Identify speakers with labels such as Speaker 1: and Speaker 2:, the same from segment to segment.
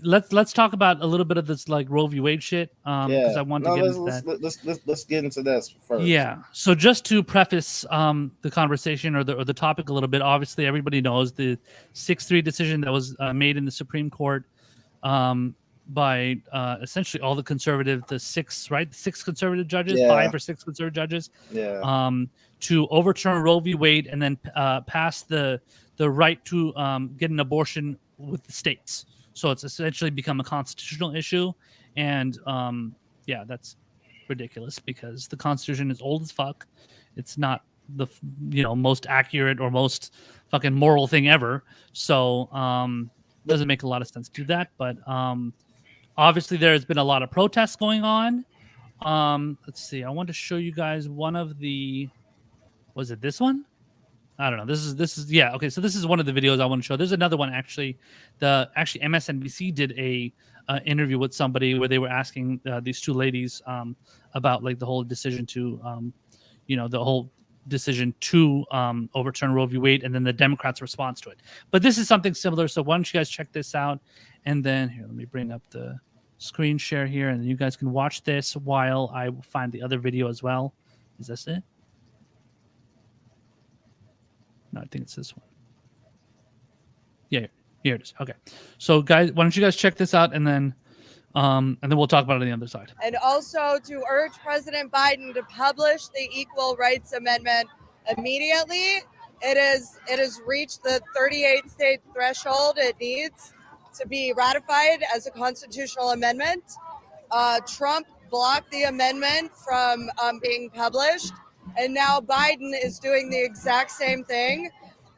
Speaker 1: let's talk about a little bit of this like Roe v. Wade shit. Because I want to get into that.
Speaker 2: Let's get into that first.
Speaker 1: Yeah. So just to preface the conversation or the topic a little bit, obviously everybody knows the 6-3 decision that was made in the Supreme Court by essentially all the six conservative judges, 5 or 6 conservative judges, to overturn Roe v. Wade and then pass the right to get an abortion with the states. So it's essentially become a constitutional issue, and that's ridiculous because the Constitution is old as fuck. It's not the most accurate or most fucking moral thing ever. So doesn't make a lot of sense to do that. But obviously there's been a lot of protests going on. Let's see. I want to show you guys one of the. Was it this one? I don't know. This is yeah. Okay, so this is one of the videos I want to show. There's another one actually. MSNBC did a interview with somebody where they were asking these two ladies about like the whole decision to overturn Roe v. Wade, and then the Democrats' response to it. But this is something similar. So why don't you guys check this out? And then here, let me bring up the screen share here, and then you guys can watch this while I find the other video as well. Is this it? No, I think it's this one. Yeah, here it is. Okay. So guys, why don't you guys check this out, and then we'll talk about it on the other side.
Speaker 3: And also to urge President Biden to publish the Equal Rights Amendment immediately. It has reached the 38 state threshold. It needs to be ratified as a constitutional amendment. Trump blocked the amendment from being published. And now Biden is doing the exact same thing.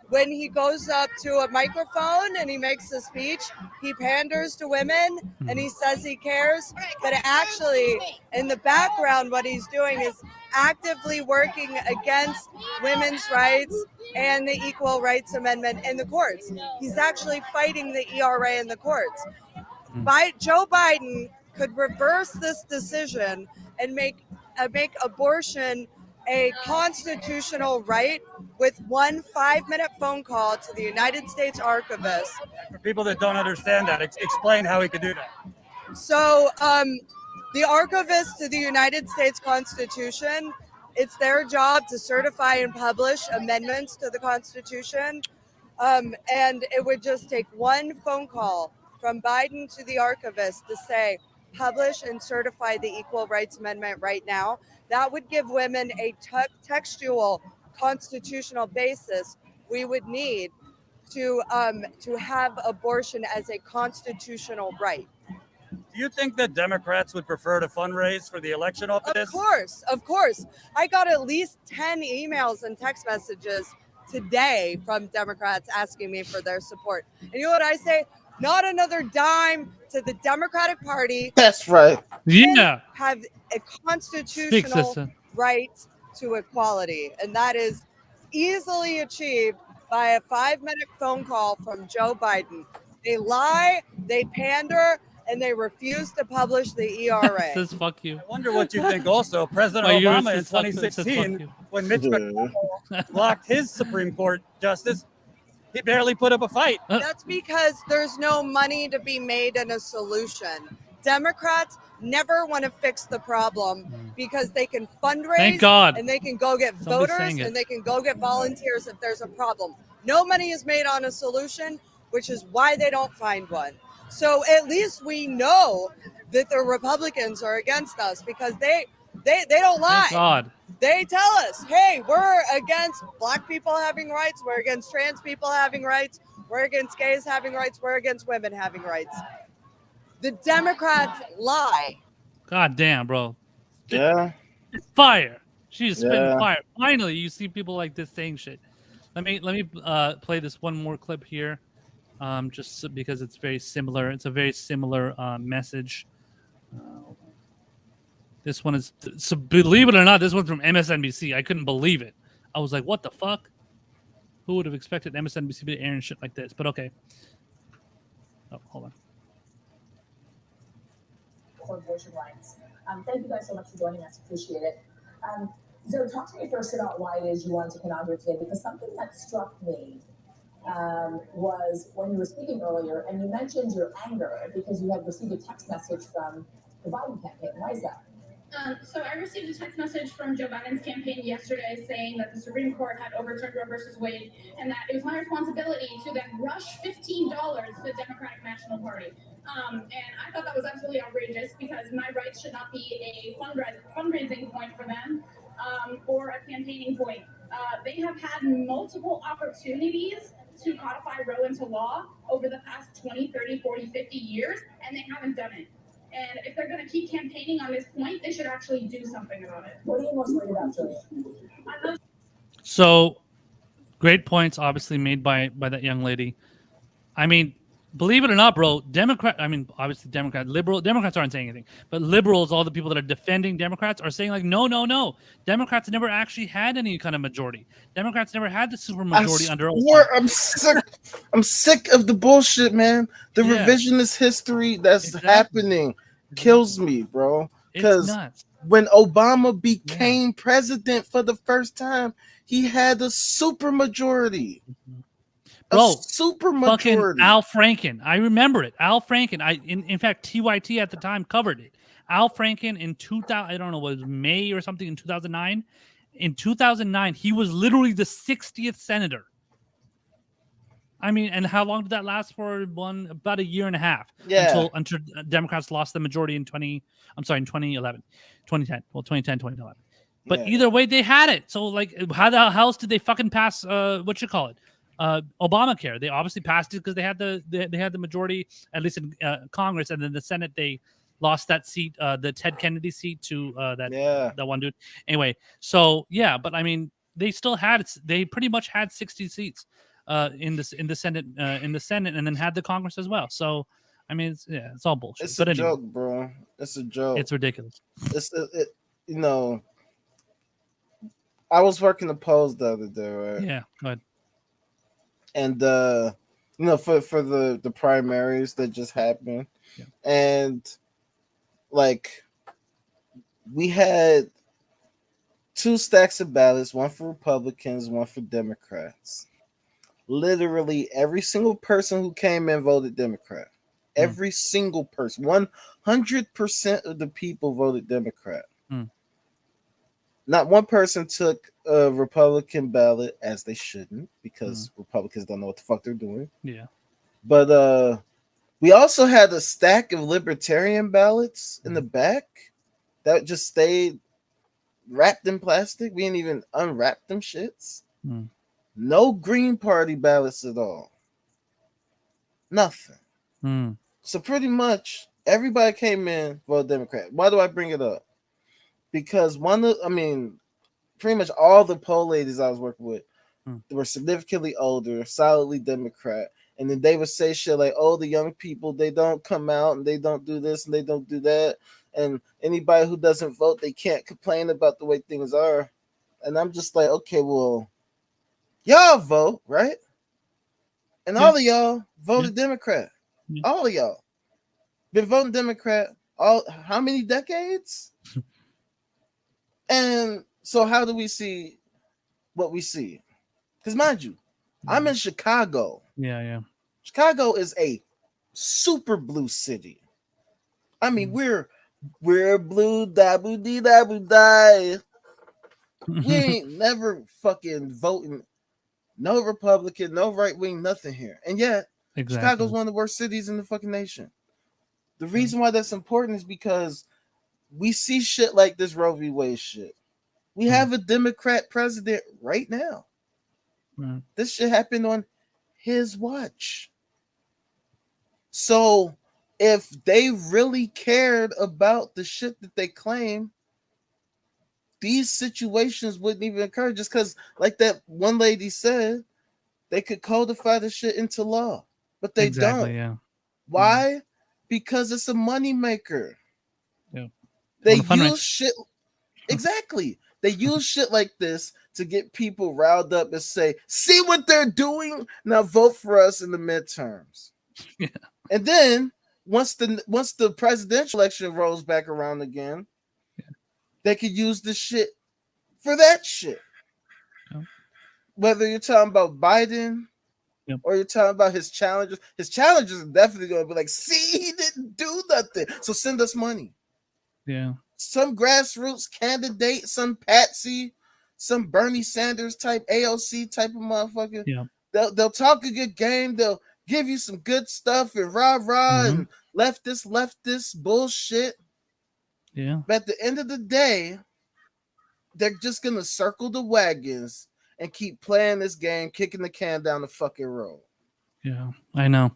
Speaker 3: When he goes up to a microphone and he makes a speech, he panders to women and he says he cares. But actually, in the background, what he's doing is actively working against women's rights and the Equal Rights Amendment in the courts. He's actually fighting the ERA in the courts. Joe Biden could reverse this decision and make abortion a constitutional right with one 5-minute phone call to the United States Archivist.
Speaker 4: For people that don't understand that, explain how he could do that.
Speaker 3: So the Archivist to the United States Constitution, it's their job to certify and publish amendments to the Constitution. And it would just take one phone call from Biden to the Archivist to say, publish and certify the Equal Rights Amendment right now. That would give women a textual constitutional basis we would need to have abortion as a constitutional right.
Speaker 4: Do you think that Democrats would prefer to fundraise for the election off of this?
Speaker 3: Of course. I got at least 10 emails and text messages today from Democrats asking me for their support. And you know what I say? Not another dime to the Democratic Party.
Speaker 2: That's right.
Speaker 1: Yeah.
Speaker 3: Have a constitutional right to equality. And that is easily achieved by a 5-minute phone call from Joe Biden. They lie, they pander, and they refuse to publish the ERA.
Speaker 1: Says fuck you.
Speaker 4: I wonder what you think also. President Obama in 2016, when Mitch McConnell blocked his Supreme Court justice, he barely put up a fight.
Speaker 3: That's because there's no money to be made in a solution. Democrats never want to fix the problem because they can fundraise.
Speaker 1: Thank God.
Speaker 3: And they can go get voters and they can go get volunteers if there's a problem. No money is made on a solution, which is why they don't find one. So at least we know that the Republicans are against us because they don't lie.
Speaker 1: Thank God.
Speaker 3: They tell us, hey, we're against black people having rights. We're against trans people having rights. We're against gays having rights. We're against women having rights. The Democrats lie.
Speaker 1: God damn, bro.
Speaker 2: Yeah.
Speaker 1: Fire. She's spitting fire. Finally, you see people like this saying shit. Let me play this one more clip here, just because it's very similar. It's a very similar message. This one is, so believe it or not, this one's from MSNBC. I couldn't believe it. I was like, what the fuck? Who would have expected MSNBC to be airing shit like this? But okay. Oh, hold on.
Speaker 5: For abortion rights. Thank you guys so much for joining us. Appreciate it. So talk to me first about why it is you wanted to come out here today, because something that struck me was when you were speaking earlier, and you mentioned your anger because you had received a text message from the Biden campaign. Why is that?
Speaker 6: So I received a text message from Joe Biden's campaign yesterday saying that the Supreme Court had overturned Roe versus Wade, and that it was my responsibility to then rush $15 to the Democratic National Party. And I thought that was absolutely outrageous because my rights should not be a fundraising point for them or a campaigning point. They have had multiple opportunities to codify Roe into law over the past 20, 30, 40, 50 years, and they haven't done it. And if they're going to keep campaigning on this point, they should actually do something about it.
Speaker 5: What are you most worried about, Julia?
Speaker 1: So, great points, obviously made by that young lady. I mean, believe it or not, bro, obviously Democrats aren't saying anything, but liberals, all the people that are defending Democrats are saying like, no. Democrats never actually had any kind of majority. Democrats never had the super majority under Obama.
Speaker 2: I'm sick of the bullshit, man. The revisionist history that's happening kills me, bro. Because when Obama became president for the first time, he had a super majority.
Speaker 1: Bro,
Speaker 2: super
Speaker 1: fucking
Speaker 2: majority.
Speaker 1: Al Franken. I remember it. Al Franken. In fact, TYT at the time covered it. Al Franken in 2000, I don't know, it was May or something in 2009. In 2009, he was literally the 60th senator. I mean, and how long did that last for? About a year and a half.
Speaker 2: Yeah.
Speaker 1: Until Democrats lost the majority in 2011. 2010. But either way, they had it. So like, how the hell else did they fucking pass Obamacare? They obviously passed it because they had the majority, at least in Congress, and then the Senate they lost that seat, the Ted Kennedy seat to that one dude. Anyway, so yeah, but I mean, they still had they pretty much had 60 seats in the Senate, and then had the Congress as well. So I mean, it's all bullshit.
Speaker 2: It's a joke, bro. It's a joke.
Speaker 1: It's ridiculous.
Speaker 2: I was working the polls the other day, right?
Speaker 1: Yeah, go ahead.
Speaker 2: And for the primaries that just happened, and like we had 2 stacks of ballots, one for Republicans, one for Democrats. Literally every single person who came in voted Democrat. Every single person, 100% of the people voted Democrat. Not one person took a Republican ballot, as they shouldn't, because Republicans don't know what the fuck they're doing.
Speaker 1: Yeah.
Speaker 2: But we also had a stack of Libertarian ballots in the back that just stayed wrapped in plastic. We didn't even unwrap them shits. No Green Party ballots at all. Nothing. So pretty much everybody came in voted Democrat. Why do I bring it up? Because pretty much all the poll ladies I was working with were significantly older, solidly Democrat. And then they would say shit like, oh, the young people, they don't come out and they don't do this and they don't do that. And anybody who doesn't vote, they can't complain about the way things are. And I'm just like, okay, well, y'all vote, right? And all of y'all voted Democrat. All of y'all been voting Democrat how many decades? And so how do we see what we see? Because mind you, I'm in Chicago.
Speaker 1: Yeah.
Speaker 2: Chicago is a super blue city. I mean, we're blue, dabu dee dabu die. We ain't never fucking voting no Republican, no right wing, nothing here. And yet, Chicago's one of the worst cities in the fucking nation. The reason why that's important is because we see shit like this Roe v. Wade shit. We have a Democrat president right now. This shit happened on his watch. So if they really cared about the shit that they claim, these situations wouldn't even occur, just because, like that one lady said, they could codify the shit into law, but they don't.
Speaker 1: Yeah.
Speaker 2: Why? Because it's a moneymaker.
Speaker 1: Yeah.
Speaker 2: They use shit. Exactly. They use shit like this to get people riled up and say, see what they're doing? Now vote for us in the midterms.
Speaker 1: Yeah.
Speaker 2: And then once the presidential election rolls back around again, they could use the shit for that shit. Whether you're talking about Biden
Speaker 1: Yep.
Speaker 2: or you're talking about his challengers are definitely going to be like, see, he didn't do nothing, so send us money.
Speaker 1: Yeah.
Speaker 2: Some grassroots candidate, some Patsy, some Bernie Sanders type, AOC type of motherfucker.
Speaker 1: Yeah.
Speaker 2: They'll talk a good game. They'll give you some good stuff and rah and leftist bullshit.
Speaker 1: Yeah.
Speaker 2: But at the end of the day, they're just gonna circle the wagons and keep playing this game, kicking the can down the fucking road.
Speaker 1: Yeah, I know.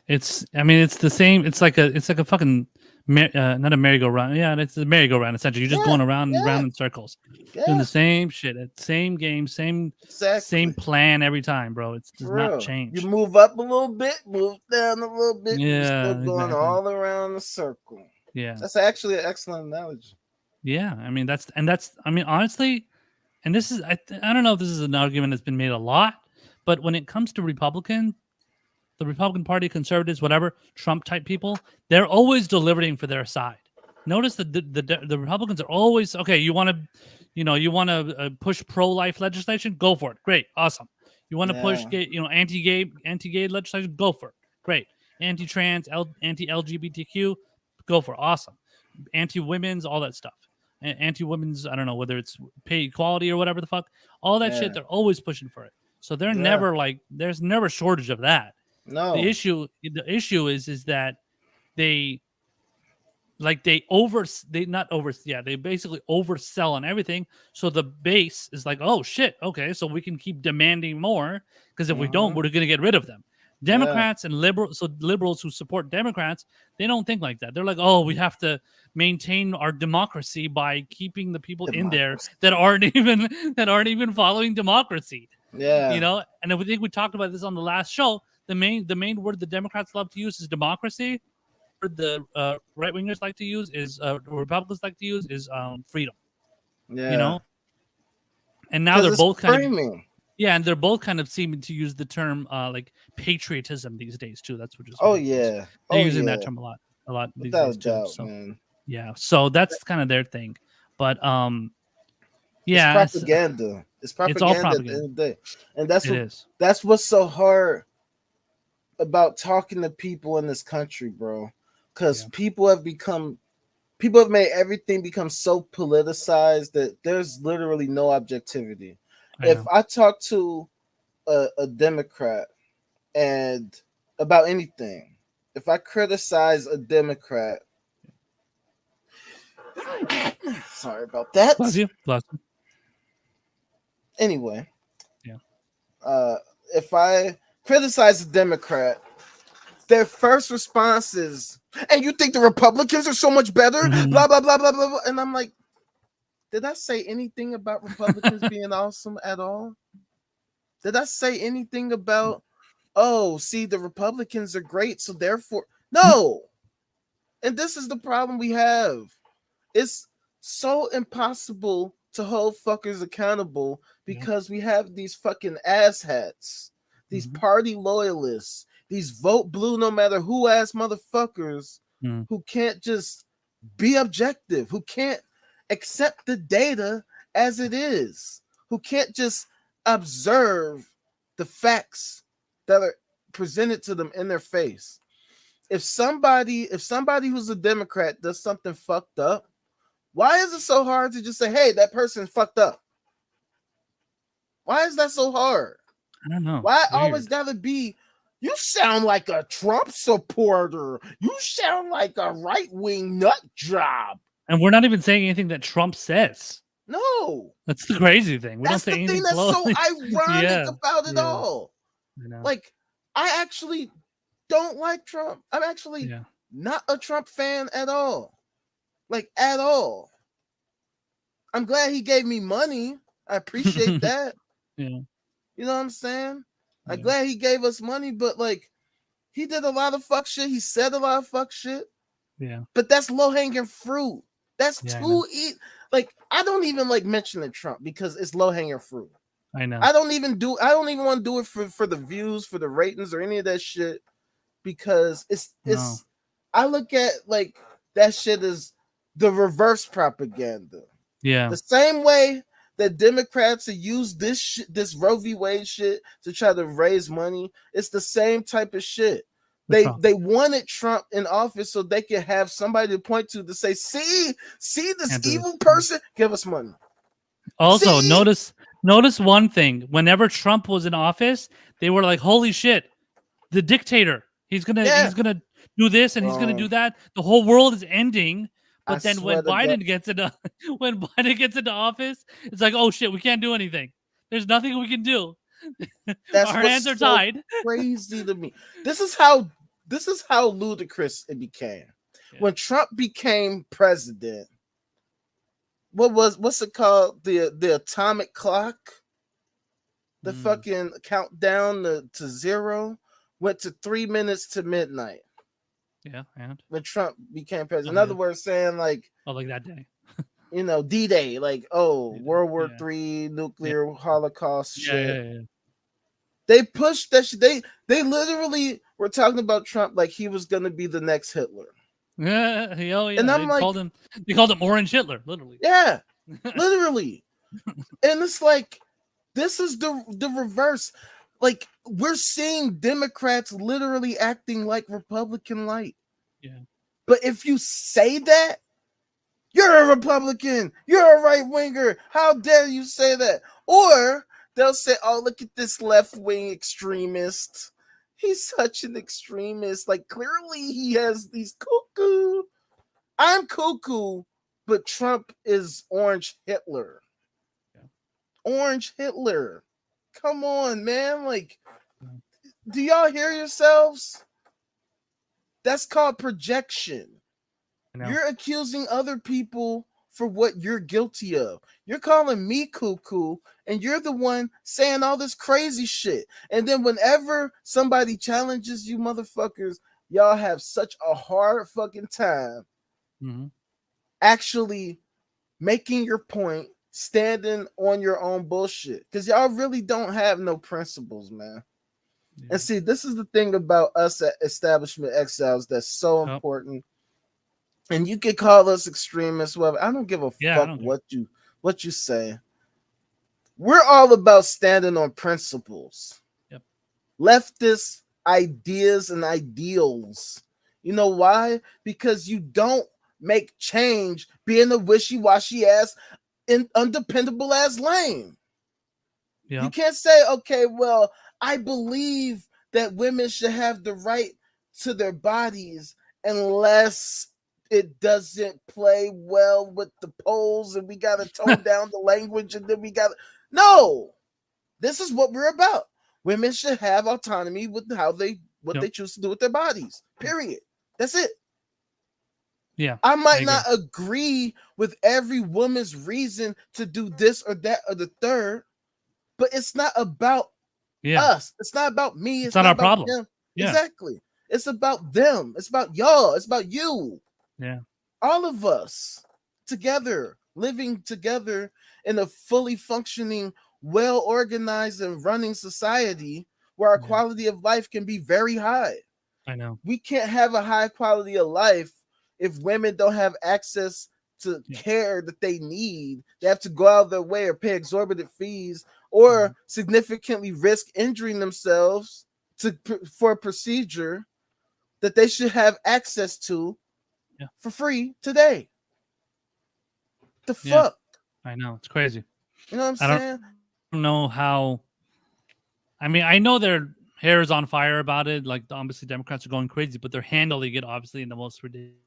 Speaker 1: It's the same. It's like a fucking not a merry-go-round. Yeah, it's a merry-go-round essentially. You're just going around and round in circles, doing the same shit, same game, same plan every time, bro. It does not change.
Speaker 2: You move up a little bit, move down a little bit.
Speaker 1: Yeah,
Speaker 2: you're still going all around the circle.
Speaker 1: Yeah,
Speaker 2: that's actually an excellent analogy.
Speaker 1: Yeah, I mean that's honestly, and this is I don't know if this is an argument that's been made a lot, but when it comes to Republicans, the Republican Party, conservatives, whatever, Trump type people, they're always delivering for their side. Notice that the Republicans are always, okay, you want to push pro-life legislation, go for it, great, awesome. You want to push anti-gay legislation, go for it, great. Anti-trans, anti-LGBTQ, go for it, awesome. Anti-women's, all that stuff. Anti-women's, I don't know whether it's pay equality or whatever the fuck, all that shit, they're always pushing for it. So they're never there's never shortage of that.
Speaker 2: No.
Speaker 1: The issue is that they basically oversell on everything. So the base is like, oh shit, okay, so we can keep demanding more, because if we don't, we're gonna get rid of them. Democrats and liberals who support Democrats, they don't think like that. They're like, oh, we have to maintain our democracy by keeping the people in there that aren't even following democracy.
Speaker 2: Yeah,
Speaker 1: and I think we talked about this on the last show. The main word the Democrats love to use is democracy. The right wingers like to use is Republicans like to use is freedom.
Speaker 2: Yeah,
Speaker 1: and now they're both
Speaker 2: framing.
Speaker 1: And they're both kind of seeming to use the term like patriotism these days too. That's what just
Speaker 2: they're
Speaker 1: using that term a lot these days too. So
Speaker 2: man.
Speaker 1: Yeah, so that's kind of their thing, but
Speaker 2: it's propaganda. It's propaganda.
Speaker 1: It's all propaganda
Speaker 2: at the end of the day, and that's what's so hard about talking to people in this country, bro, because people have made everything become so politicized that there's literally no objectivity. If I talk to a Democrat and about anything, if I criticize a Democrat, sorry about that.
Speaker 1: Bless you.
Speaker 2: Anyway, if I criticize a Democrat, their first response is, and you think the Republicans are so much better, blah, blah, blah, blah, blah, blah. And I'm like, did I say anything about Republicans being awesome at all? Did I say anything about, oh, see, the Republicans are great, so therefore, no. And this is the problem we have. It's so impossible to hold fuckers accountable because we have these fucking asshats, these party loyalists, these vote blue no matter who ass motherfuckers who can't just be objective, who can't accept the data as it is, who can't just observe the facts that are presented to them in their face. If somebody who's a Democrat does something fucked up, why is it so hard to just say, hey, that person fucked up? Why is that so hard?
Speaker 1: I don't know.
Speaker 2: Why always gotta be, you sound like a Trump supporter. You sound like a right-wing nut job.
Speaker 1: And we're not even saying anything that Trump says.
Speaker 2: No.
Speaker 1: That's the crazy thing. We
Speaker 2: That's
Speaker 1: don't say
Speaker 2: the
Speaker 1: anything
Speaker 2: thing that's so ironic about it
Speaker 1: all.
Speaker 2: all.
Speaker 1: I know.
Speaker 2: Like, I actually don't like Trump. I'm actually not a Trump fan at all. Like, at all. I'm glad he gave me money. I appreciate that.
Speaker 1: You
Speaker 2: know what I'm saying? I'm glad he gave us money, but like, he did a lot of fuck shit. He said a lot of fuck shit.
Speaker 1: Yeah.
Speaker 2: But that's low-hanging fruit. That's too easy. Like, I don't even like mentioning Trump because it's low-hanging fruit.
Speaker 1: I know.
Speaker 2: I don't even want to do it for the views, for the ratings, or any of that shit, because it's I look at like that shit as the reverse propaganda.
Speaker 1: Yeah.
Speaker 2: The same way that Democrats have used this Roe v. Wade shit to try to raise money. It's the same type of shit. They wanted Trump in office so they could have somebody to point to say, see this evil person, give us money.
Speaker 1: Also, notice one thing. Whenever Trump was in office, they were like, "Holy shit, the dictator! He's gonna do this and he's gonna do that. The whole world is ending." But then when Biden gets into office, it's like, "Oh shit, we can't do anything. There's nothing we can do. Our hands are tied."
Speaker 2: Crazy to me. This is how ludicrous it became. Yeah. When Trump became president, what's it called? The atomic clock, the fucking countdown to zero went to 3 minutes to midnight.
Speaker 1: Yeah, and
Speaker 2: when Trump became president. In other words, saying like
Speaker 1: that day.
Speaker 2: D-Day, like World War III, nuclear holocaust shit. Yeah. They pushed that shit. They literally were talking about Trump like he was gonna be the next Hitler.
Speaker 1: Yeah. And I'm they called him Orange Hitler, literally.
Speaker 2: Yeah, literally. And it's like, this is the reverse. Like, we're seeing Democrats literally acting like Republican light.
Speaker 1: Yeah.
Speaker 2: But if you say that, you're a Republican, you're a right winger, how dare you say that? Or they'll say, oh, look at this left-wing extremist. He's such an extremist. Like, clearly he has these cuckoo. I'm cuckoo, but Trump is Orange Hitler. Yeah. Orange Hitler. Come on, man. Like, do y'all hear yourselves? That's called projection. You're accusing other people for what you're guilty of. You're calling me cuckoo, and you're the one saying all this crazy shit. And then whenever somebody challenges you motherfuckers, y'all have such a hard fucking time actually making your point, standing on your own bullshit. Because y'all really don't have no principles, man. Yeah. And see, this is the thing about us at Establishment Exiles that's so important. And you can call us extremists, whatever. I don't give a fuck what you say. We're all about standing on principles.
Speaker 1: Yep.
Speaker 2: Leftist ideas and ideals. You know why? Because you don't make change being a wishy-washy ass and undependable ass lame. Yeah. You can't say, okay, well, I believe that women should have the right to their bodies unless it doesn't play well with the polls and we got to tone down the language and then we got to... No, this is what we're about. Women should have autonomy with they choose to do with their bodies, period. That's it.
Speaker 1: Yeah,
Speaker 2: I might not agree with every woman's reason to do this or that or the third, but it's not about us. It's not about me.
Speaker 1: It's not our problem.
Speaker 2: Them. Yeah. Exactly. It's about them. It's about y'all. It's about you.
Speaker 1: Yeah.
Speaker 2: All of us together, living together in a fully functioning, well-organized and running society where our quality of life can be very high.
Speaker 1: I know.
Speaker 2: We can't have a high quality of life if women don't have access to care that they need. They have to go out of their way or pay exorbitant fees or significantly risk injuring themselves for a procedure that they should have access to for free today. The fuck?
Speaker 1: I know. It's crazy.
Speaker 2: You know what I'm saying?
Speaker 1: I don't know how. I mean, I know their hair is on fire about it. Like, obviously, Democrats are going crazy, but they're handling it, obviously, in the most ridiculous.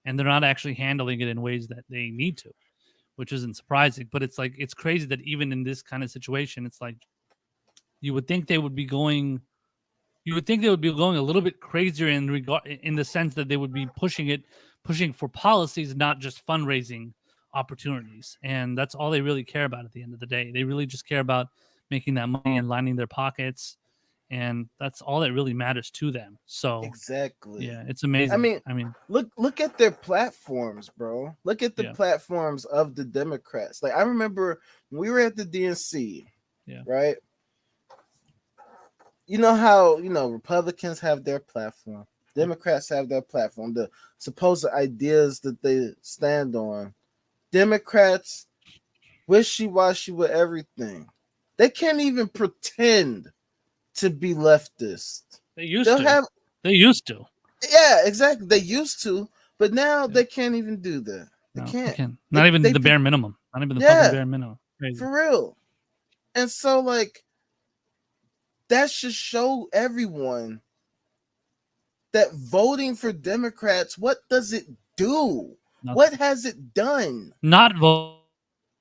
Speaker 1: And they're not actually handling it in ways that they need to, which isn't surprising. But it's like, it's crazy that even in this kind of situation, it's like, you would think they would be going a little bit crazier in the sense that they would be pushing for policies, not just fundraising opportunities. And that's all they really care about at the end of the day. They really just care about making that money and lining their pockets. And that's all that really matters to them. So
Speaker 2: exactly.
Speaker 1: Yeah, it's amazing.
Speaker 2: I mean, look at their platforms, bro. Look at the platforms of the Democrats. Like, I remember when we were at the DNC, right? You know how, Republicans have their platform. Democrats have their platform, the supposed ideas that they stand on. Democrats wishy-washy with everything. They can't even pretend to be leftist.
Speaker 1: They used to.
Speaker 2: Yeah, exactly. They used to, but now they can't even do that. They can't.
Speaker 1: Not even the bare minimum. Not even the fucking bare minimum. Crazy.
Speaker 2: For real. And so, like, that should show everyone that voting for Democrats, what does it do? Nothing. What has it done?
Speaker 1: Not vote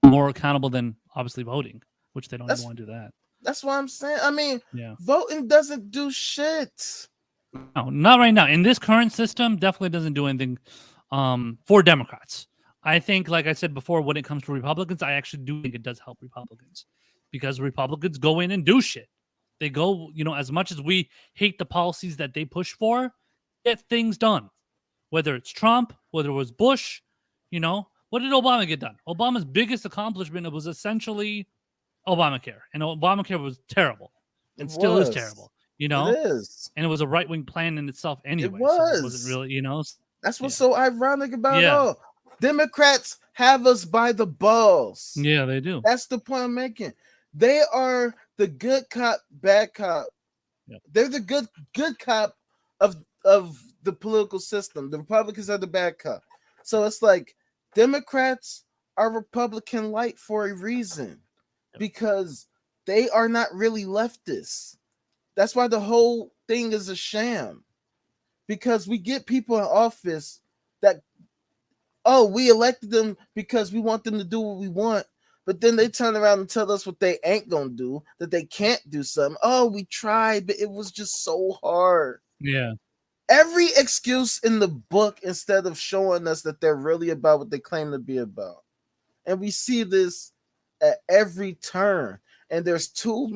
Speaker 1: more accountable than obviously voting, which they don't even want to do that.
Speaker 2: That's what I'm saying. I mean, voting doesn't do shit.
Speaker 1: No, not right now. In this current system, definitely doesn't do anything for Democrats. I think, like I said before, when it comes to Republicans, I actually do think it does help Republicans because Republicans go in and do shit. They go, as much as we hate the policies that they push for, get things done. Whether it's Trump, whether it was Bush, what did Obama get done? Obama's biggest accomplishment was essentially Obamacare, and Obamacare was terrible, and still is terrible. It is, and it was a right-wing plan in itself anyway. It was. So it wasn't really,
Speaker 2: That's what's so ironic about it all. Democrats have us by the balls.
Speaker 1: Yeah, they do.
Speaker 2: That's the point I'm making. They are the good cop, bad cop. Yep. They're the good cop of the political system. The Republicans are the bad cop. So it's like Democrats are Republican light for a reason, because they are not really leftists. That's why the whole thing is a sham, because we get people in office that, we elected them because we want them to do what we want. But then they turn around and tell us what they ain't gonna do, that they can't do something. Oh, we tried, but it was just so hard.
Speaker 1: Yeah.
Speaker 2: Every excuse in the book, instead of showing us that they're really about what they claim to be about. And we see this at every turn. And there's too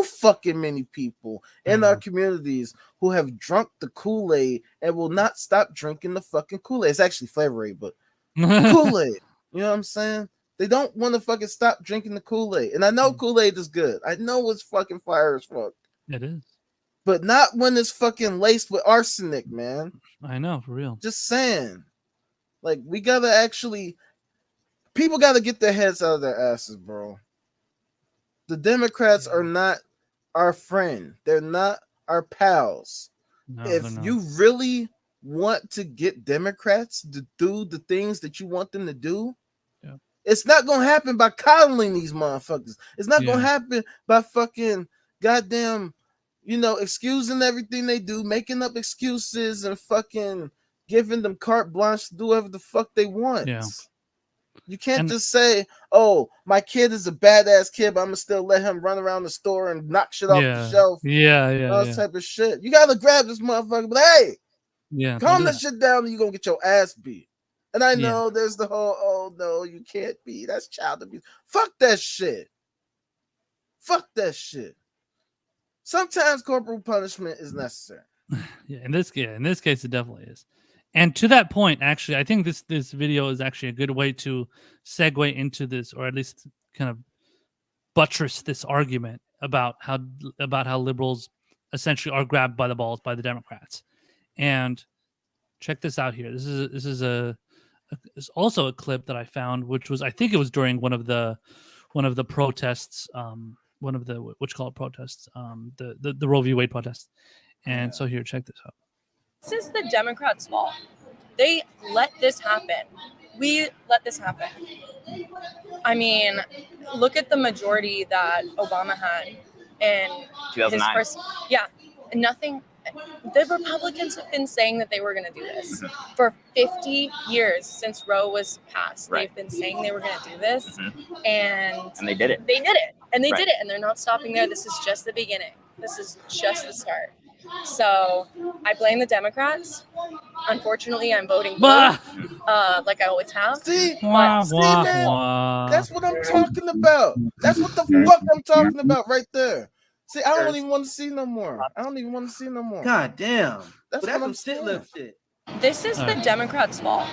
Speaker 2: fucking many people in our communities who have drunk the Kool-Aid and will not stop drinking the fucking Kool-Aid. It's actually Flavor-Aid, but Kool-Aid. You know what I'm saying? They don't want to fucking stop drinking the Kool-Aid. And I know Kool-Aid is good. I know it's fucking fire as fuck.
Speaker 1: It is.
Speaker 2: But not when it's fucking laced with arsenic, man.
Speaker 1: I know, for real.
Speaker 2: Just saying. Like, we gotta actually... People gotta get their heads out of their asses, bro. The Democrats are not our friend. They're not our pals. No, if you really want to get Democrats to do the things that you want them to do, it's not going to happen by coddling these motherfuckers. It's not going to happen by fucking goddamn, excusing everything they do, making up excuses and fucking giving them carte blanche to do whatever the fuck they want.
Speaker 1: Yeah.
Speaker 2: You can't just say, "Oh, my kid is a badass kid, but I'm gonna still let him run around the store and knock shit off the shelf." All that type of shit. You gotta grab this motherfucker, but hey, calm that shit down, and you're gonna get your ass beat. And I know there's the whole, "Oh no, you can't be. That's child abuse." Fuck that shit. Fuck that shit. Sometimes corporal punishment is necessary.
Speaker 1: In this case, it definitely is. And to that point, actually, I think this video is actually a good way to segue into this, or at least kind of buttress this argument about how liberals essentially are grabbed by the balls by the Democrats. And check this out here. This is also a clip that I found, which was, I think it was during one of the protests, one of the protests, the Roe v. Wade protests. And so here, check this out.
Speaker 7: This is the Democrats' fault. They let this happen. We let this happen. I mean, look at the majority that Obama had in his first. Yeah, nothing. The Republicans have been saying that they were going to do this for 50 years since Roe was passed. Right. They've been saying they were going to do this, and
Speaker 8: they did it.
Speaker 7: They did it, and they did it, and they're not stopping there. This is just the beginning. This is just the start. So I blame the Democrats. Unfortunately, I'm voting blue, like I always have.
Speaker 2: See, man, that's what I'm talking about. That's what the fuck I'm talking about right there. See, I don't even want to see no more. God damn. That's what I'm saying.
Speaker 7: This is the Democrats' fault.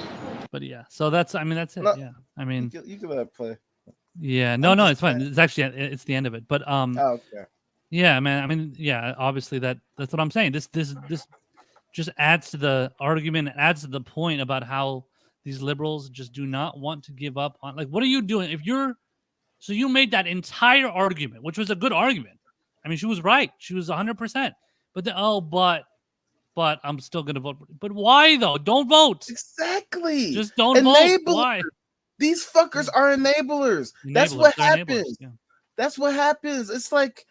Speaker 1: But yeah, so that's it. Yeah, I mean,
Speaker 2: you can let it play.
Speaker 1: Yeah, no, it's fine. It's actually it's the end of it. But
Speaker 2: okay.
Speaker 1: Yeah, man. I mean, yeah, obviously that's what I'm saying. This just adds to the argument, adds to the point about how these liberals just do not want to give up on. Like, what are you doing? So you made that entire argument, which was a good argument. I mean, she was right. She was 100%. But but I'm still going to vote. But why though? Don't vote.
Speaker 2: Exactly.
Speaker 1: Just don't vote. Why?
Speaker 2: These fuckers are enablers. That's what happens. Yeah. That's what happens. It's like,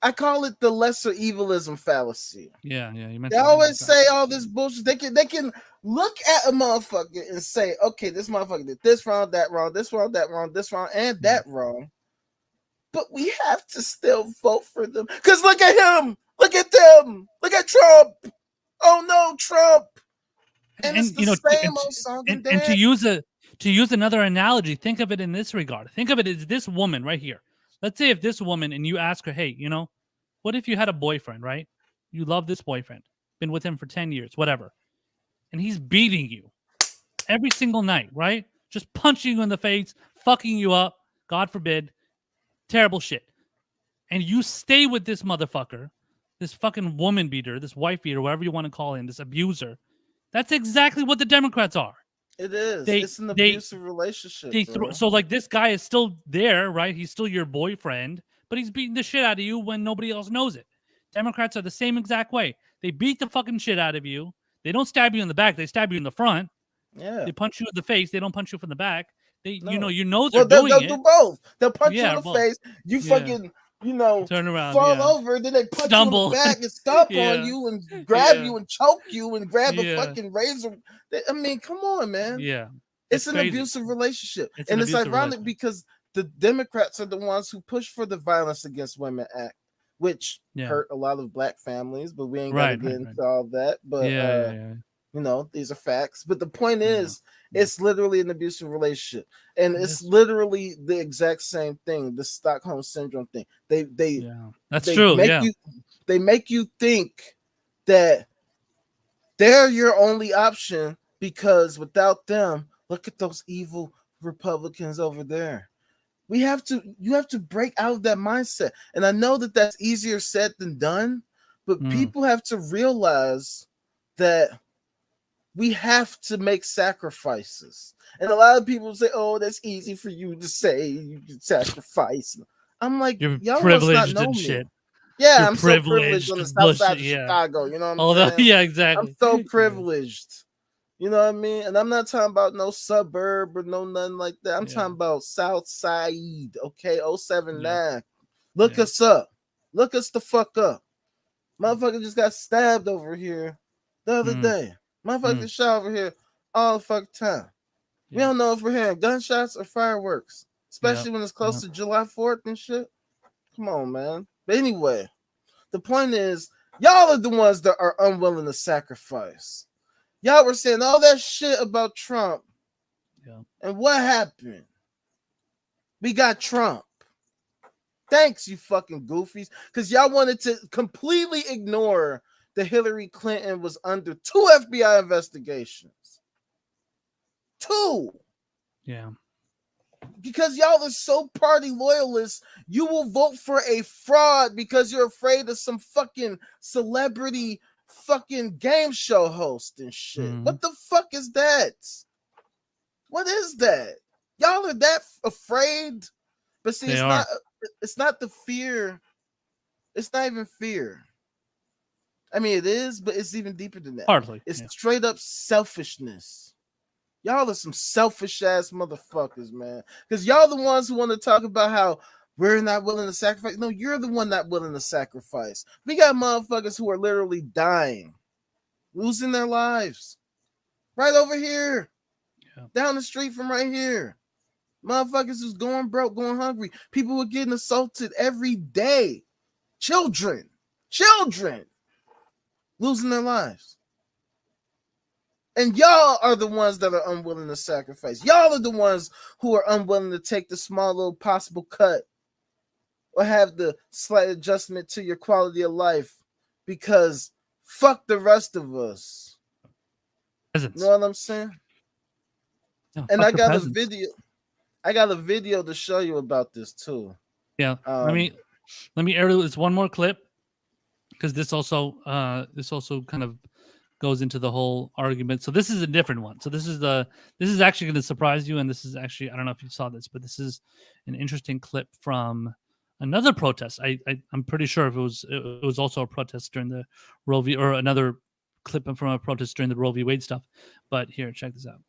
Speaker 2: I call it the lesser evilism fallacy.
Speaker 1: Yeah.
Speaker 2: They always say all this bullshit. They can look at a motherfucker and say, okay, this motherfucker did this wrong, that wrong, this wrong, that wrong, this wrong, and that wrong. But we have to still vote for them. Because look at him. Look at them. Look at Trump. Oh no, Trump. And it's the same old song and dance.
Speaker 1: And to use another analogy, think of it in this regard. Think of it as this woman right here. Let's say if this woman, and you ask her, hey, what if you had a boyfriend, right? You love this boyfriend, been with him for 10 years, whatever. And he's beating you every single night, right? Just punching you in the face, fucking you up, God forbid, terrible shit. And you stay with this motherfucker, this fucking woman beater, this wife beater, whatever you want to call him, this abuser. That's exactly what the Democrats are.
Speaker 2: It is. It's an abusive relationship.
Speaker 1: So like this guy is still there, right? He's still your boyfriend, but he's beating the shit out of you when nobody else knows it. Democrats are the same exact way. They beat the fucking shit out of you. They don't stab you in the back. They stab you in the front.
Speaker 2: Yeah.
Speaker 1: They punch you in the face. They don't punch you from the back. They'll
Speaker 2: they'll do both. They'll punch you in the face. You fucking
Speaker 1: turn around,
Speaker 2: fall over, then they punch you in the back and stomp on you and grab you and choke you and grab a fucking razor. I mean, come on, man.
Speaker 1: Yeah.
Speaker 2: It's an abusive relationship. And it's ironic because the Democrats are the ones who push for the Violence Against Women Act, which hurt a lot of black families, but we ain't gonna get into all that. But these are facts. But the point is, it's literally an abusive relationship, and it's literally the exact same thing. The Stockholm syndrome thing.
Speaker 1: That's true.
Speaker 2: They make you think that they're your only option because without them, look at those evil Republicans over there. You have to break out of that mindset, and I know that that's easier said than done, but people have to realize that we have to make sacrifices. And a lot of people say, oh, that's easy for you to say. You can sacrifice. I'm like, y'all
Speaker 1: privileged
Speaker 2: must not know
Speaker 1: and
Speaker 2: me.
Speaker 1: shit.
Speaker 2: Yeah,
Speaker 1: You're
Speaker 2: I'm so privileged on the south side of Chicago. You know what I'm saying?
Speaker 1: Yeah, exactly.
Speaker 2: I'm so privileged. You know what I mean? And I'm not talking about no suburb or nothing like that. I'm talking about South Side, okay? 079. Look us up. Look us the fuck up. Motherfucker just got stabbed over here the other day. Motherfuckers shot over here all the fucking time. We don't know if we're hearing gunshots or fireworks, especially when it's close to July 4th and shit. Come on, man. But anyway, the point is, y'all are the ones that are unwilling to sacrifice. Y'all were saying all that shit about Trump. And what happened? We got Trump. Thanks, you fucking goofies. Because y'all wanted to completely ignore that Hillary Clinton was under 2 FBI investigations. 2.
Speaker 1: Yeah.
Speaker 2: Because y'all are so party loyalists, you will vote for a fraud because you're afraid of some fucking celebrity fucking game show host and shit. What the fuck is that? What is that? Y'all are that afraid? But see, it's not the fear. It's not even fear. I mean, it is, but it's even deeper than that.
Speaker 1: Hardly.
Speaker 2: It's straight up selfishness. Y'all are some selfish ass motherfuckers, man. Because y'all the ones who want to talk about how we're not willing to sacrifice. No, you're the one not willing to sacrifice. We got motherfuckers who are literally dying, losing their lives. Right over here. Down the street from right here. Motherfuckers who's going broke, going hungry. People were getting assaulted every day. Children. Losing their lives. And y'all are the ones that are unwilling to sacrifice. Y'all are the ones who are unwilling to take the small little possible cut or have the slight adjustment to your quality of life because fuck the rest of us.
Speaker 1: Peasants.
Speaker 2: You know what I'm saying?
Speaker 1: No,
Speaker 2: and I got a video to show you about this too.
Speaker 1: Yeah. Let me air this one more clip because this also kind of goes into the whole argument. So this is a different one. So this is actually going to surprise you, and this is actually, I don't know if you saw this, but this is an interesting clip from another protest. I'm pretty sure it was also a protest during the Roe v. or another clip from a protest during the Roe v. Wade stuff. But here, check this out.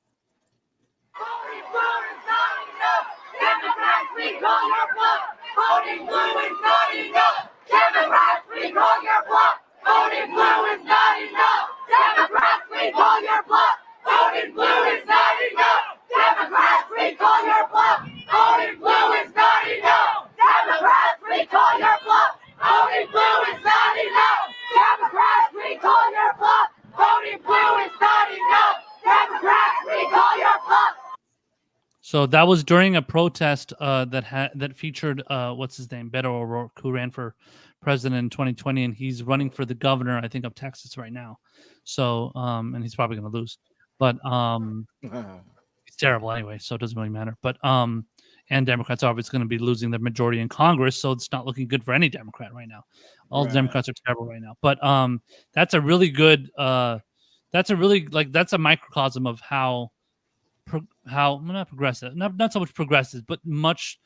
Speaker 8: Recall your bluff. Voting blue is not enough. Democrats, recall your bluff. Voting blue is not enough. Democrats, recall your bluff. Voting blue is not enough. Democrats, recall your bluff. Voting blue is not enough. Democrats, recall your bluff. Voting blue is not enough. Democrats, recall your bluff. Voting blue is not enough. Democrats, recall your bluff.
Speaker 1: So that was during a protest that featured what's his name, Beto O'Rourke, who ran for president in 2020, and he's running for the governor, I think, of Texas right now. So and he's probably going to lose, but he's terrible anyway, so it doesn't really matter. But and Democrats are obviously going to be losing their majority in Congress, so it's not looking good for any Democrat right now. All the Democrats are terrible right now. But that's a really good that's a microcosm of how not progressive, not so much progressive, but much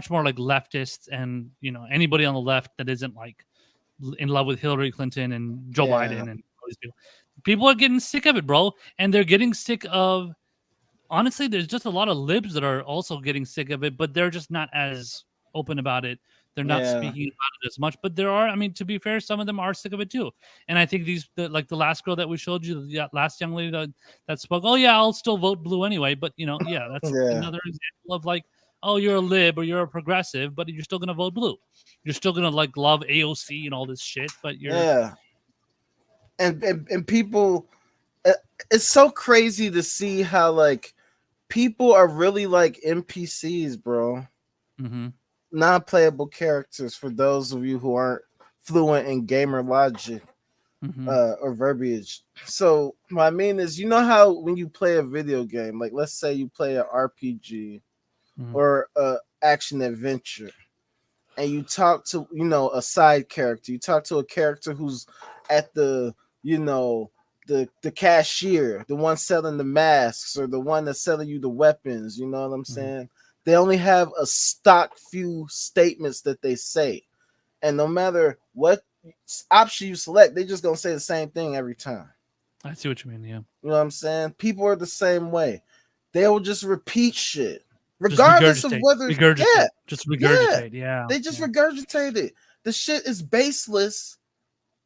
Speaker 1: more like leftists, and anybody on the left that isn't like in love with Hillary Clinton and Joe Biden and all these people are getting sick of it, bro. And they're getting sick of, honestly, there's just a lot of libs that are also getting sick of it, but they're just not as open about it. They're not speaking about it as much, but there are, I mean, to be fair, some of them are sick of it too. And I think like the last girl that we showed you, the last young lady that spoke, oh yeah, I'll still vote blue anyway. But that's another example of like, oh, you're a lib or you're a progressive, but you're still going to vote blue. You're still going to like love AOC and all this shit, but you're.
Speaker 2: And people, it's so crazy to see how like people are really like NPCs, bro.
Speaker 1: Mm-hmm.
Speaker 2: Non-playable characters for those of you who aren't fluent in gamer logic or verbiage. So what I mean is, how when you play a video game, like let's say you play an RPG or action adventure, and you talk to a side character, you talk to a character who's at the the cashier, the one selling the masks, or the one that's selling you the weapons. You know what I'm saying? They only have a stock few statements that they say. And no matter what option you select, they're just going to say the same thing every time.
Speaker 1: I see what you mean, yeah.
Speaker 2: You know what I'm saying? People are the same way. They will just repeat shit. Regardless of whether...
Speaker 1: Just regurgitate, yeah.
Speaker 2: They just regurgitate it. The shit is baseless.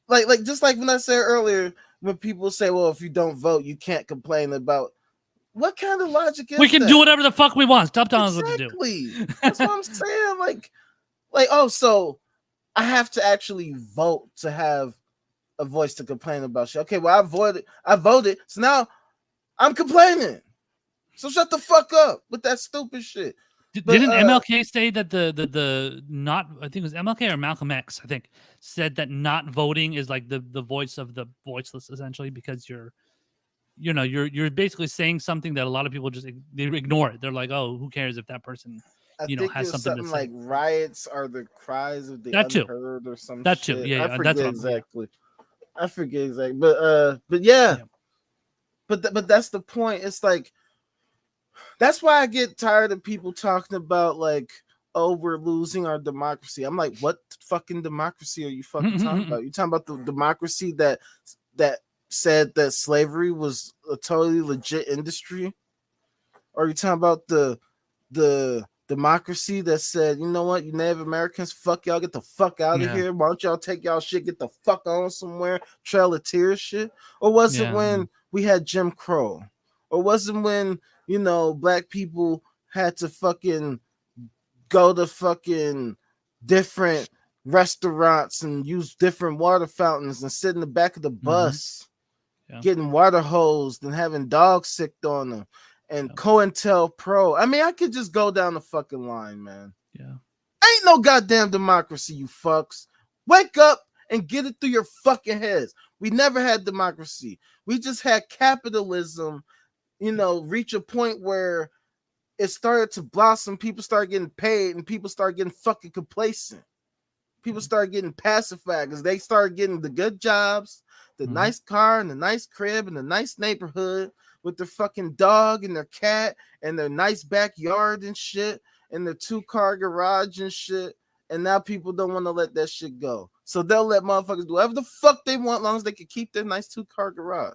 Speaker 2: Like just like when I said earlier, when people say, well, if you don't vote, you can't complain about... What kind of logic is that?
Speaker 1: We can do whatever the fuck we want. Stop telling us what to do.
Speaker 2: That's what I'm saying. Like, oh, so I have to actually vote to have a voice to complain about shit. Okay, well, I voted, so now I'm complaining. So shut the fuck up with that stupid shit.
Speaker 1: Didn't MLK say that the not, I think it was MLK or Malcolm X, I think, said that not voting is like the voice of the voiceless, essentially, because you're basically saying something that a lot of people they ignore it. They're like, oh, who cares if that person, has something to say.
Speaker 2: Like riots are the cries of the unheard or something.
Speaker 1: That too, yeah.
Speaker 2: I forget exactly. But yeah. But that's the point. It's like, that's why I get tired of people talking about like, oh, we're losing our democracy. I'm like, what fucking democracy are you fucking talking about? You talking about the democracy that said that slavery was a totally legit industry? Or are you talking about the democracy that said, you know what, you Native Americans, fuck y'all, get the fuck out of here. Why don't y'all take y'all shit, get the fuck on somewhere, Trail of Tears shit? Or was it when we had Jim Crow? Or was it when, black people had to fucking go to fucking different restaurants and use different water fountains and sit in the back of the bus getting water hosed and having dogs sicked on them, and COINTELPRO. I mean, I could just go down the fucking line, man.
Speaker 1: Yeah.
Speaker 2: Ain't no goddamn democracy, you fucks. Wake up and get it through your fucking heads. We never had democracy. We just had capitalism, reach a point where it started to blossom. People started getting paid and people started getting fucking complacent. People started getting pacified because they started getting the good jobs. the nice car and the nice crib and the nice neighborhood with their fucking dog and their cat and their nice backyard and shit and their 2-car garage and shit. And now people don't want to let that shit go. So they'll let motherfuckers do whatever the fuck they want, as long as they can keep their nice 2-car garage.